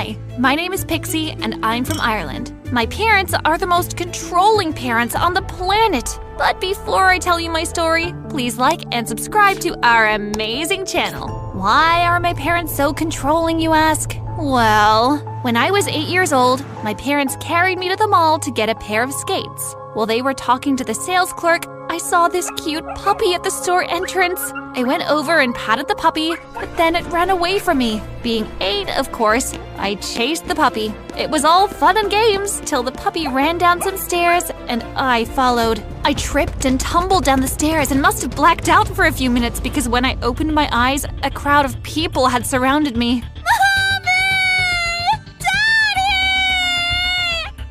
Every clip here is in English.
Hi, my name is Pixie and I'm from Ireland. My parents are the most controlling parents on the planet. But before I tell you my story, please like and subscribe to our amazing channel. Why are my parents so controlling, you ask? Well, when I was 8 years old, my parents carried me to the mall to get a pair of skates. While they were talking to the sales clerk, I saw this cute puppy at the store entrance. I went over and patted the puppy, but then it ran away from me. Being 8, of course, I chased the puppy. It was all fun and games till the puppy ran down some stairs and I followed. I tripped and tumbled down the stairs and must have blacked out for a few minutes because when I opened my eyes, a crowd of people had surrounded me.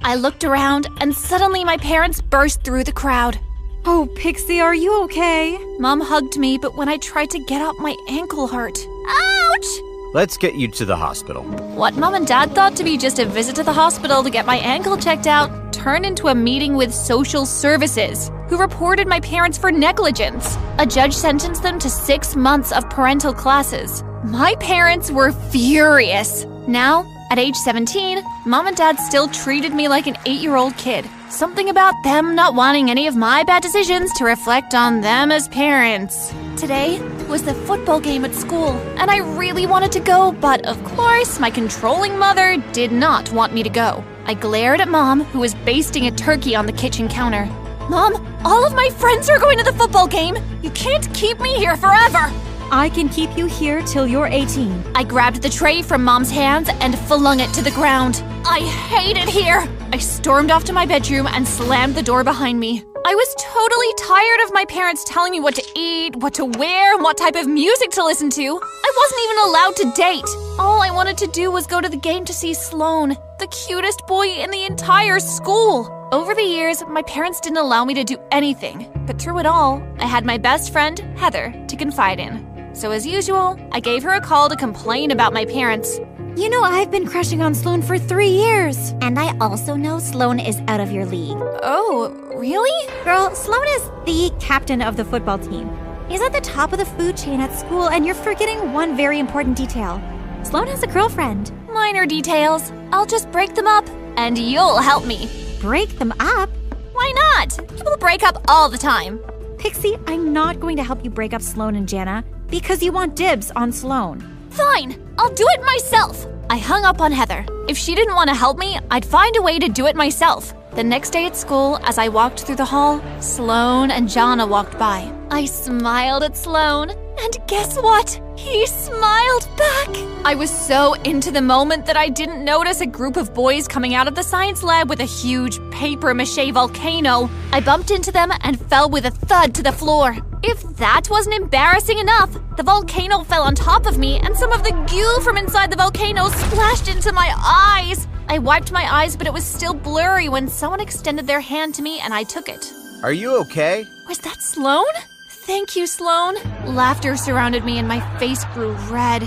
I looked around and suddenly my parents burst through the crowd. Oh, Pixie, are you okay? Mom hugged me, but when I tried to get up, my ankle hurt. Ouch! Let's get you to the hospital. What Mom and Dad thought to be just a visit to the hospital to get my ankle checked out turned into a meeting with social services, who reported my parents for negligence. A judge sentenced them to 6 months of parental classes. My parents were furious. Now, at age 17, Mom and Dad still treated me like an 8-year-old kid. Something about them not wanting any of my bad decisions to reflect on them as parents. Today was the football game at school, and I really wanted to go, but of course, my controlling mother did not want me to go. I glared at Mom, who was basting a turkey on the kitchen counter. Mom, all of my friends are going to the football game. You can't keep me here forever. I can keep you here till you're 18. I grabbed the tray from Mom's hands and flung it to the ground. I hate it here. I stormed off to my bedroom and slammed the door behind me. I was totally tired of my parents telling me what to eat, what to wear, and what type of music to listen to. I wasn't even allowed to date. All I wanted to do was go to the game to see Sloan, the cutest boy in the entire school. Over the years, my parents didn't allow me to do anything, but through it all, I had my best friend, Heather, to confide in. So as usual, I gave her a call to complain about my parents. You know, I've been crushing on Sloan for 3 years. And I also know Sloan is out of your league. Oh, really? Girl, Sloan is the captain of the football team. He's at the top of the food chain at school, and you're forgetting one very important detail. Sloan has a girlfriend. Minor details. I'll just break them up, and you'll help me. Break them up? Why not? People break up all the time. Pixie, I'm not going to help you break up Sloan and Jana because you want dibs on Sloan. Fine, I'll do it myself. I hung up on Heather. If she didn't want to help me, I'd find a way to do it myself. The next day at school, as I walked through the hall, Sloan and Jana walked by. I smiled at Sloan, and guess what? He smiled back. I was so into the moment that I didn't notice a group of boys coming out of the science lab with a huge papier-mâché volcano. I bumped into them and fell with a thud to the floor. If that wasn't embarrassing enough, the volcano fell on top of me and some of the goo from inside the volcano splashed into my eyes. I wiped my eyes, but it was still blurry when someone extended their hand to me and I took it. Are you okay? Was that Sloan? Thank you, Sloan. Laughter surrounded me and my face grew red.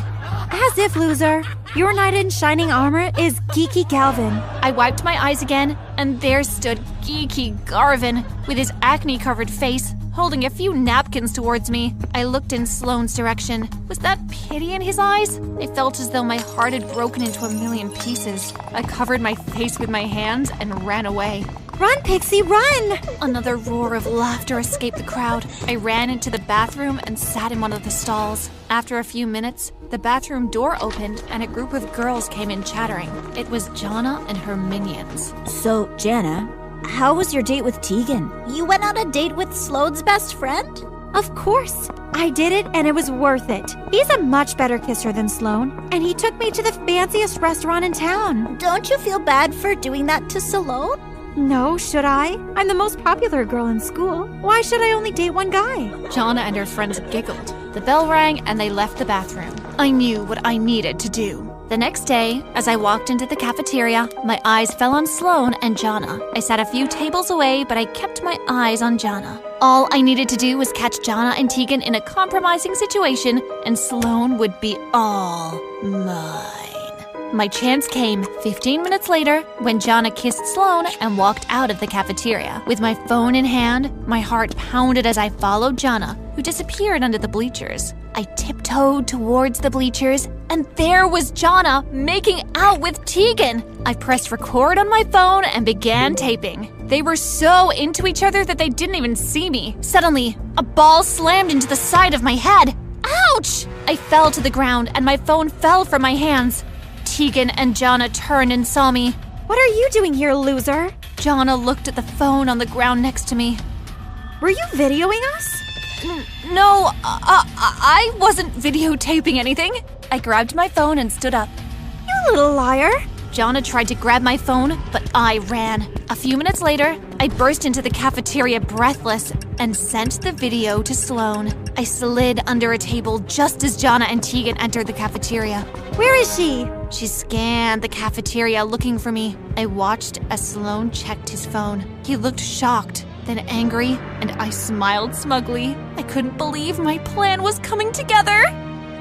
As if, loser. Your knight in shining armor is Geeky Galvin. I wiped my eyes again, and there stood Geeky Garvin with his acne-covered face, holding a few napkins towards me. I looked in Sloan's direction. Was that pity in his eyes? I felt as though my heart had broken into a million pieces. I covered my face with my hands and ran away. Run, Pixie, run! Another roar of laughter escaped the crowd. I ran into the bathroom and sat in one of the stalls. After a few minutes, the bathroom door opened and a group of girls came in chattering. It was Jana and her minions. So, Jana, how was your date with Tegan? You went on a date with Sloan's best friend? Of course. I did it and it was worth it. He's a much better kisser than Sloan, and he took me to the fanciest restaurant in town. Don't you feel bad for doing that to Sloan? No, should I? I'm the most popular girl in school. Why should I only date one guy? Jana and her friends giggled. The bell rang and they left the bathroom. I knew what I needed to do. The next day, as I walked into the cafeteria, my eyes fell on Sloan and Jana. I sat a few tables away, but I kept my eyes on Jana. All I needed to do was catch Jana and Tegan in a compromising situation, and Sloan would be all mine. My chance came 15 minutes later when Jonna kissed Sloane and walked out of the cafeteria. With my phone in hand, my heart pounded as I followed Jonna, who disappeared under the bleachers. I tiptoed towards the bleachers, and there was Jonna making out with Tegan. I pressed record on my phone and began taping. They were so into each other that they didn't even see me. Suddenly, a ball slammed into the side of my head. Ouch! I fell to the ground and my phone fell from my hands. Tegan and Jonna turned and saw me. What are you doing here, loser? Jonna looked at the phone on the ground next to me. Were you videoing us? No, I wasn't videotaping anything. I grabbed my phone and stood up. You little liar. Jonna tried to grab my phone, but I ran. A few minutes later, I burst into the cafeteria breathless and sent the video to Sloane. I slid under a table just as Jonna and Tegan entered the cafeteria. Where is she? She scanned the cafeteria looking for me. I watched as Sloane checked his phone. He looked shocked, then angry, and I smiled smugly. I couldn't believe my plan was coming together.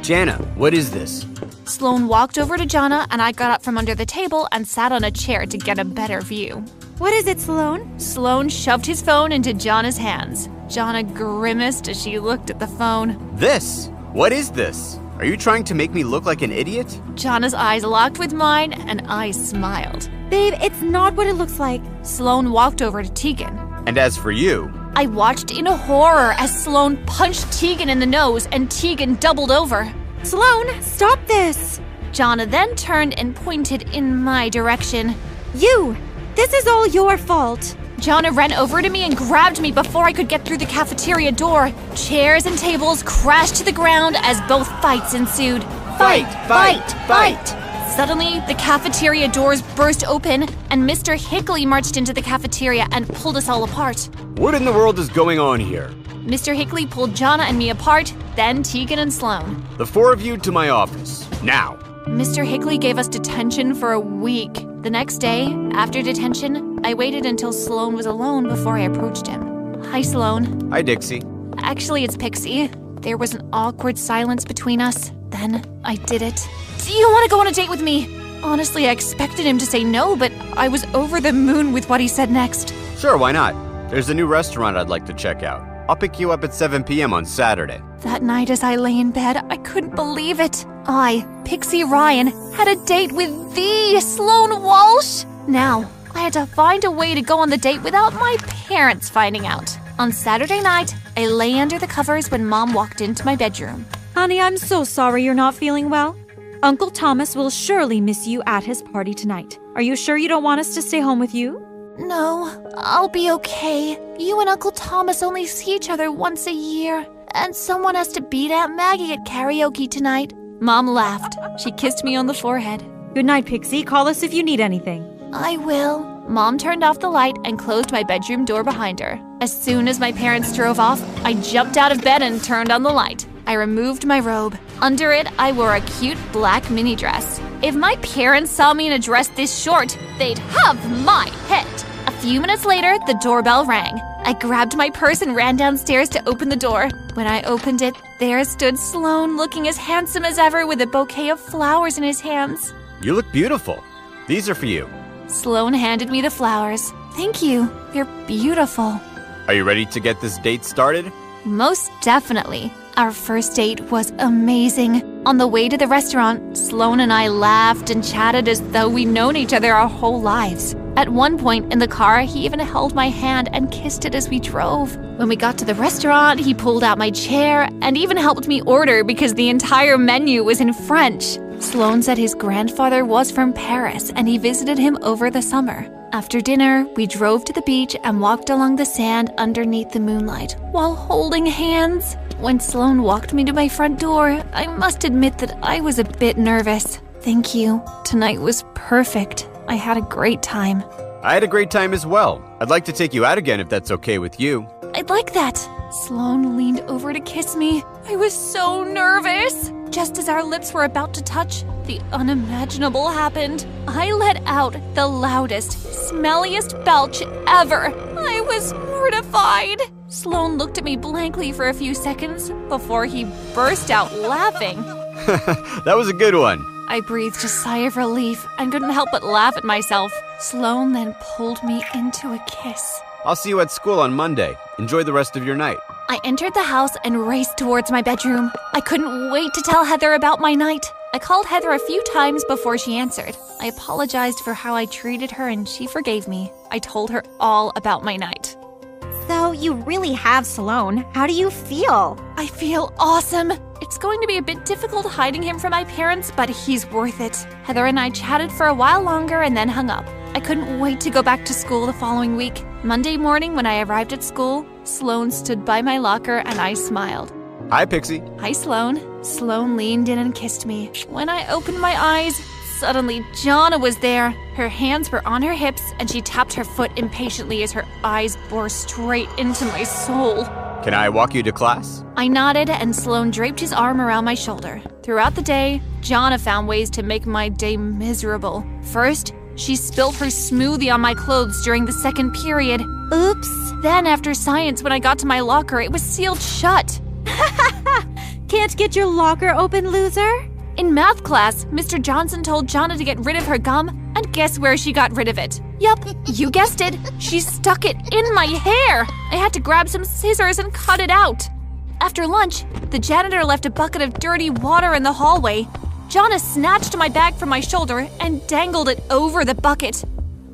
Jana, what is this? Sloane walked over to Jonna, and I got up from under the table and sat on a chair to get a better view. What is it, Sloane? Sloane shoved his phone into Jonna's hands. Jonna grimaced as she looked at the phone. This? What is this? Are you trying to make me look like an idiot? Jonna's eyes locked with mine, and I smiled. Babe, it's not what it looks like. Sloane walked over to Tegan. And as for you... I watched in horror as Sloane punched Tegan in the nose and Tegan doubled over. Sloane, stop this! Jonna then turned and pointed in my direction. You! This is all your fault! Jonna ran over to me and grabbed me before I could get through the cafeteria door. Chairs and tables crashed to the ground as both fights ensued. Fight! Fight! Fight! Suddenly, the cafeteria doors burst open, and Mr. Hickley marched into the cafeteria and pulled us all apart. What in the world is going on here? Mr. Hickley pulled Jonna and me apart, then Tegan and Sloane. The four of you to my office, now. Mr. Hickley gave us detention for a week. The next day, after detention, I waited until Sloane was alone before I approached him. Hi, Sloane. Hi, Dixie. Actually, it's Pixie. There was an awkward silence between us. Then I did it. Do you want to go on a date with me? Honestly, I expected him to say no, but I was over the moon with what he said next. Sure, why not? There's a new restaurant I'd like to check out. I'll pick you up at 7 p.m. on Saturday. That night as I lay in bed, I couldn't believe it. I, Pixie Ryan, had a date with the Sloane Walsh. Now, I had to find a way to go on the date without my parents finding out. On Saturday night, I lay under the covers when Mom walked into my bedroom. Honey, I'm so sorry you're not feeling well. Uncle Thomas will surely miss you at his party tonight. Are you sure you don't want us to stay home with you? No, I'll be okay. You and Uncle Thomas only see each other once a year. And someone has to beat Aunt Maggie at karaoke tonight. Mom laughed. She kissed me on the forehead. Good night, Pixie. Call us if you need anything. I will. Mom turned off the light and closed my bedroom door behind her. As soon as my parents drove off, I jumped out of bed and turned on the light. I removed my robe. Under it, I wore a cute black mini dress. If my parents saw me in a dress this short, they'd have my head. A few minutes later, the doorbell rang. I grabbed my purse and ran downstairs to open the door. When I opened it, there stood Sloane looking as handsome as ever with a bouquet of flowers in his hands. You look beautiful. These are for you. Sloane handed me the flowers. Thank you. They're beautiful. Are you ready to get this date started? Most definitely. Our first date was amazing. On the way to the restaurant, Sloane and I laughed and chatted as though we'd known each other our whole lives. At one point in the car, he even held my hand and kissed it as we drove. When we got to the restaurant, he pulled out my chair and even helped me order because the entire menu was in French. Sloane said his grandfather was from Paris and he visited him over the summer. After dinner, we drove to the beach and walked along the sand underneath the moonlight while holding hands. When Sloane walked me to my front door, I must admit that I was a bit nervous. Thank you. Tonight was perfect. I had a great time. I had a great time as well. I'd like to take you out again if that's okay with you. I'd like that. Sloane leaned over to kiss me. I was so nervous. Just as our lips were about to touch, the unimaginable happened. I let out the loudest, smelliest belch ever. I was mortified. Sloane looked at me blankly for a few seconds before he burst out laughing. That was a good one. I breathed a sigh of relief and couldn't help but laugh at myself. Sloane then pulled me into a kiss. I'll see you at school on Monday. Enjoy the rest of your night. I entered the house and raced towards my bedroom. I couldn't wait to tell Heather about my night. I called Heather a few times before she answered. I apologized for how I treated her and she forgave me. I told her all about my night. So you really have Sloane. How do you feel? I feel awesome. It's going to be a bit difficult hiding him from my parents, but he's worth it. Heather and I chatted for a while longer and then hung up. I couldn't wait to go back to school the following week. Monday morning when I arrived at school, Sloane stood by my locker and I smiled. Hi, Pixie. Hi, Sloane. Sloane leaned in and kissed me. When I opened my eyes, suddenly Jonna was there. Her hands were on her hips and she tapped her foot impatiently as her eyes bore straight into my soul. Can I walk you to class? I nodded and Sloane draped his arm around my shoulder. Throughout the day, Jonna found ways to make my day miserable. First, she spilled her smoothie on my clothes during the second period. Oops. Then after science, when I got to my locker, it was sealed shut. Can't get your locker open, loser? In math class, Mr. Johnson told Jonna to get rid of her gum, and guess where she got rid of it? Yup, you guessed it. She stuck it in my hair. I had to grab some scissors and cut it out. After lunch, the janitor left a bucket of dirty water in the hallway. Jonna snatched my bag from my shoulder and dangled it over the bucket.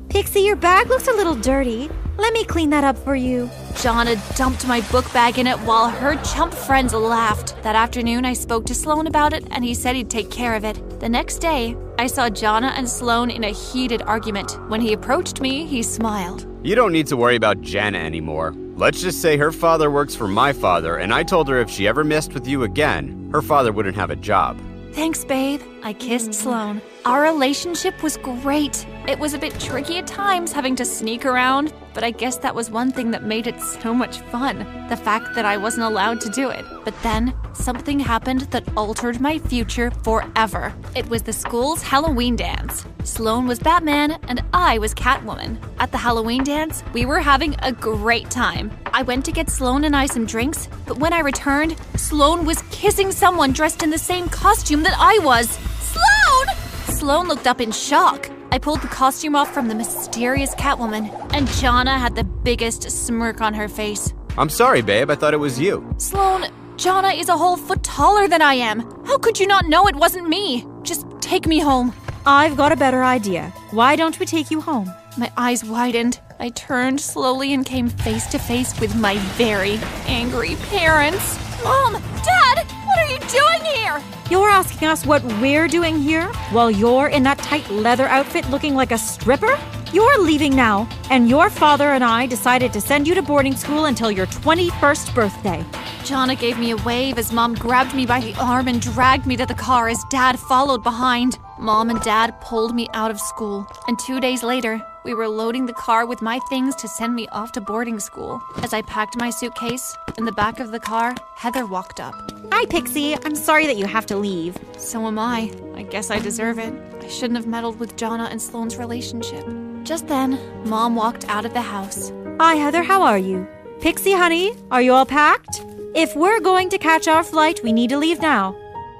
Pixie, your bag looks a little dirty. Let me clean that up for you. Jonna dumped my book bag in it while her chump friends laughed. That afternoon, I spoke to Sloane about it, and he said he'd take care of it. The next day, I saw Jonna and Sloane in a heated argument. When he approached me, he smiled. You don't need to worry about Jana anymore. Let's just say her father works for my father, and I told her if she ever messed with you again, her father wouldn't have a job. Thanks, babe. I kissed Sloane. Our relationship was great. It was a bit tricky at times having to sneak around, but I guess that was one thing that made it so much fun. The fact that I wasn't allowed to do it. But then, something happened that altered my future forever. It was the school's Halloween dance. Sloane was Batman and I was Catwoman. At the Halloween dance, we were having a great time. I went to get Sloane and I some drinks, but when I returned, Sloane was kissing someone dressed in the same costume that I was. Sloane! Sloane looked up in shock. I pulled the costume off from the mysterious Catwoman, and Jonna had the biggest smirk on her face. I'm sorry, babe. I thought it was you. Sloane, Jonna is a whole foot taller than I am. How could you not know it wasn't me? Just take me home. I've got a better idea. Why don't we take you home? My eyes widened. I turned slowly and came face to face with my very angry parents. Mom! Dad! What are you doing here? You're asking us what we're doing here while you're in that tight leather outfit looking like a stripper? You're leaving now, and your father and I decided to send you to boarding school until your 21st birthday. Jonna gave me a wave as Mom grabbed me by the arm and dragged me to the car as Dad followed behind. Mom and Dad pulled me out of school, and 2 days later, we were loading the car with my things to send me off to boarding school. As I packed my suitcase, in the back of the car, Heather walked up. Hi, Pixie. I'm sorry that you have to leave. So am I. I guess I deserve it. I shouldn't have meddled with Jonna and Sloane's relationship. Just then, Mom walked out of the house. Hi, Heather. How are you? Pixie, honey, are you all packed? If we're going to catch our flight, we need to leave now.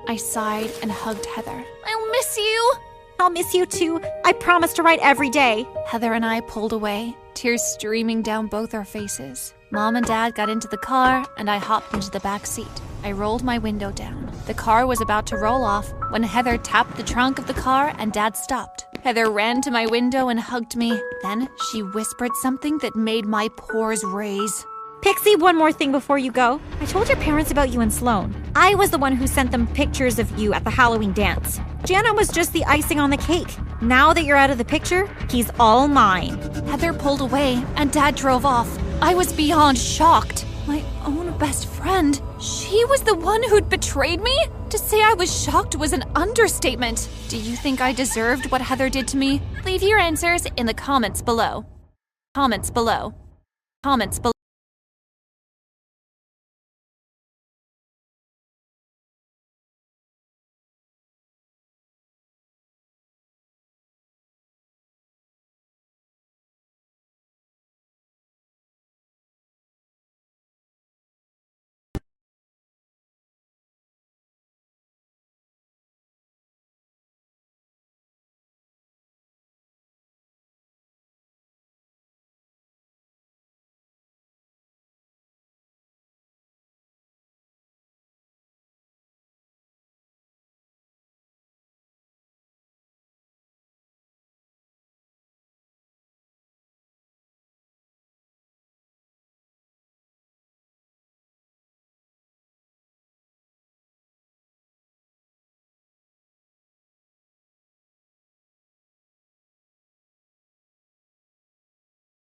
I sighed and hugged Heather. I'll miss you. I'll miss you too. I promise to write every day. Heather and I pulled away, tears streaming down both our faces. Mom and Dad got into the car, and I hopped into the back seat. I rolled my window down. The car was about to roll off when Heather tapped the trunk of the car and Dad stopped. Heather ran to my window and hugged me. Then she whispered something that made my pores raise. Pixie, one more thing before you go. I told your parents about you and Sloane. I was the one who sent them pictures of you at the Halloween dance. Jana was just the icing on the cake. Now that you're out of the picture, he's all mine. Heather pulled away and Dad drove off. I was beyond shocked. My own best friend. She was the one who'd betrayed me? To say I was shocked was an understatement. Do you think I deserved what Heather did to me? Leave your answers in the comments below. Comments below. Comments below.